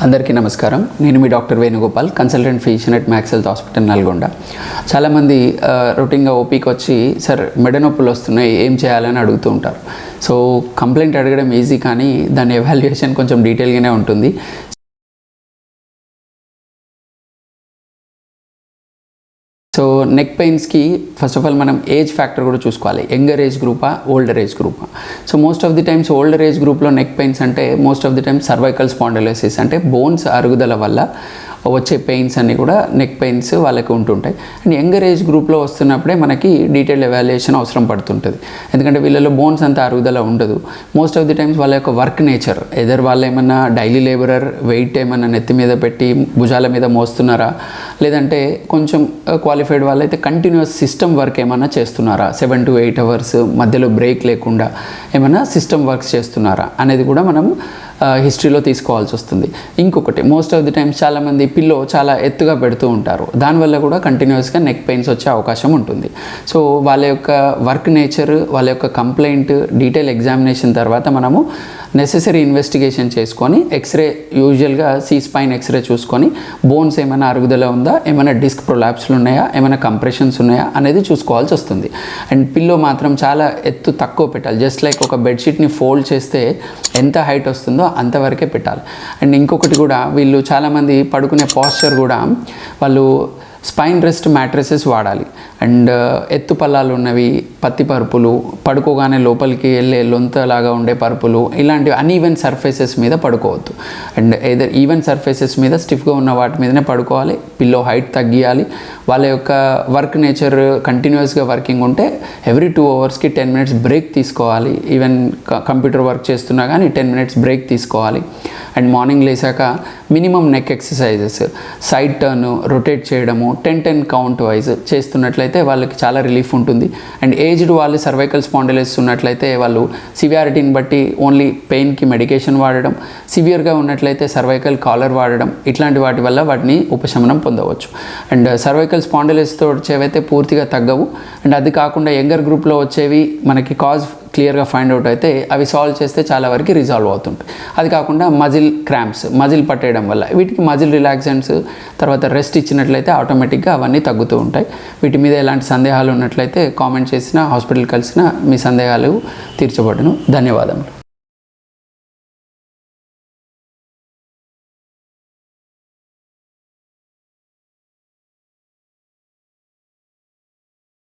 అందరికీ నమస్కారం. నేను మీ doctor Venugopal, consultant physician at Max Health Hospital Nalgonda. చాలామంది రొటీన్గా ఓపీకి వచ్చి సార్ మెడ నొప్పులు వస్తున్నాయి, ఏం చేయాలని అడుగుతూ ఉంటారు. సో కంప్లైంట్ అడగడం ఈజీ, కానీ దాని ఎవాల్యుయేషన్ కొంచెం డీటెయిల్గానే ఉంటుంది. సో నెక్ పెయిన్స్కి ఫస్ట్ ఆఫ్ ఆల్ మనం ఏజ్ ఫ్యాక్టర్ కూడా చూసుకోవాలి. యంగర్ ఏజ్ గ్రూపా, ఓల్డర్ ఏజ్ గ్రూపా. So most of the times older age గ్రూప్లో నెక్ పెయిన్స్ అంటే most of the times cervical spondylosis అంటే బోన్స్ అరుగుదల వల్ల వచ్చే పెయిన్స్ అన్నీ కూడా నెక్ పెయిన్స్ వాళ్ళకి ఉంటుంటాయి. అండ్ యంగర్ ఏజ్ గ్రూప్లో వస్తున్నప్పుడే మనకి డీటెయిల్డ్ ఎవాల్యుయేషన్ అవసరం పడుతుంటుంది. ఎందుకంటే వీళ్ళలో బోన్స్ అంత అరుగుదల ఉండదు. మోస్ట్ ఆఫ్ ది టైమ్స్ వాళ్ళ యొక్క వర్క్ నేచర్, ఎదర్ వాళ్ళు ఏమన్నా డైలీ లేబరర్, వెయిట్ ఏమన్నా నెత్తి మీద పెట్టి భుజాల మీద మోస్తున్నారా, లేదంటే కొంచెం క్వాలిఫైడ్ వాళ్ళైతే కంటిన్యూస్ సిస్టమ్ వర్క్ ఏమన్నా చేస్తున్నారా, 7 to 8 hours మధ్యలో బ్రేక్ లేకుండా ఏమన్నా సిస్టమ్ వర్క్స్ చేస్తున్నారా అనేది కూడా మనం హిస్టరీలో తీసుకోవాల్సి వస్తుంది. ఇంకొకటి, మోస్ట్ ఆఫ్ ది టైమ్స్ చాలామంది పిల్లో చాలా ఎత్తుగా పెడుతూ ఉంటారు. దానివల్ల కూడా కంటిన్యూస్గా నెక్ పెయిన్స్ వచ్చే అవకాశం ఉంటుంది. సో వాళ్ళ యొక్క వర్క్ నేచర్, వాళ్ళ యొక్క కంప్లైంట్ డీటెయిల్ ఎగ్జామినేషన్ తర్వాత మనము నెసెసరీ ఇన్వెస్టిగేషన్ చేసుకొని ఎక్స్రే, యూజువల్గా సి స్పైన్ ఎక్స్రే చూసుకొని బోన్స్ ఏమైనా అరుగుదల ఉందా, ఏమైనా డిస్క్ ప్రొలాప్స్లు ఉన్నాయా, ఏమైనా కంప్రెషన్స్ ఉన్నాయా అనేది చూసుకోవాల్సి వస్తుంది. అండ్ పిల్లో మాత్రం చాలా ఎత్తు తక్కువ పెట్టాలి. జస్ట్ లైక్ ఒక బెడ్షీట్ని ఫోల్డ్ చేస్తే ఎంత హైట్ వస్తుందో అంతవరకే పెట్టాలి. అండ్ ఇంకొకటి కూడా, వీళ్ళు చాలామంది పడుకునే పాస్చర్ కూడా వాళ్ళు స్పైన్ రెస్ట్ మ్యాట్రెసెస్ వాడాలి. అండ్ ఎత్తు పల్లాలు ఉన్నవి, పత్తి పరుపులు, పడుకోగానే లోపలికి వెళ్ళే లొంతలాగా ఉండే పరుపులు, ఇలాంటివి అన్ఈవెన్ సర్ఫేసెస్ మీద పడుకోవద్దు. అండ్ ఏదర్ ఈవెన్ సర్ఫేసెస్ మీద స్టిఫ్గా ఉన్న వాటి మీదనే పడుకోవాలి. పిల్లో హైట్ తగ్గియాలి. వాళ్ళ యొక్క వర్క్ నేచర్ కంటిన్యూస్గా వర్కింగ్ ఉంటే ఎవ్రీ 2 hours 10 minutes బ్రేక్ తీసుకోవాలి. ఈవెన్ కంప్యూటర్ వర్క్ చేస్తున్నా కానీ 10 minutes బ్రేక్ తీసుకోవాలి. అండ్ మార్నింగ్ లేసాక minimum neck exercises, side turn, rotate చేయడము 10-10 కౌంట్ వైజ్ చేస్తున్నట్లయితే వాళ్ళకి చాలా రిలీఫ్ ఉంటుంది. అండ్ ఏజ్డ్ వాళ్ళు సర్వైకల్ స్పాండిలోసిస్ ఉన్నట్లయితే వాళ్ళు సివియారిటీని బట్టి ఓన్లీ పెయిన్కి మెడికేషన్ వాడడం, సివియర్గా ఉన్నట్లయితే సర్వైకల్ కాలర్ వాడడం, ఇట్లాంటి వాటి వల్ల వాటిని ఉపశమనం పొందవచ్చు. అండ్ సర్వైకల్ స్పాండిలోసిస్తో వచ్చేవైతే పూర్తిగా తగ్గవు. అండ్ అది కాకుండా యంగర్ గ్రూప్లో వచ్చేవి మనకి కాజ్ క్లియర్గా ఫైండ్ అవుట్ అయితే అవి సాల్వ్ చేస్తే చాలా వరకు రిజాల్వ్ అవుతుంటాయి. అది కాకుండా మజిల్ క్రాంప్స్, మజిల్ పట్టేయడం వల్ల వీటికి మజిల్ రిలాక్సెంట్స్ తర్వాత రెస్ట్ ఇచ్చినట్లయితే ఆటోమేటిక్గా అవన్నీ తగ్గుతూ ఉంటాయి. వీటి మీద ఎలాంటి సందేహాలు ఉన్నట్లయితే కామెంట్ చేసినా, హాస్పిటల్ కలిసినా మీ సందేహాలు తీర్చబడును. ధన్యవాదములు.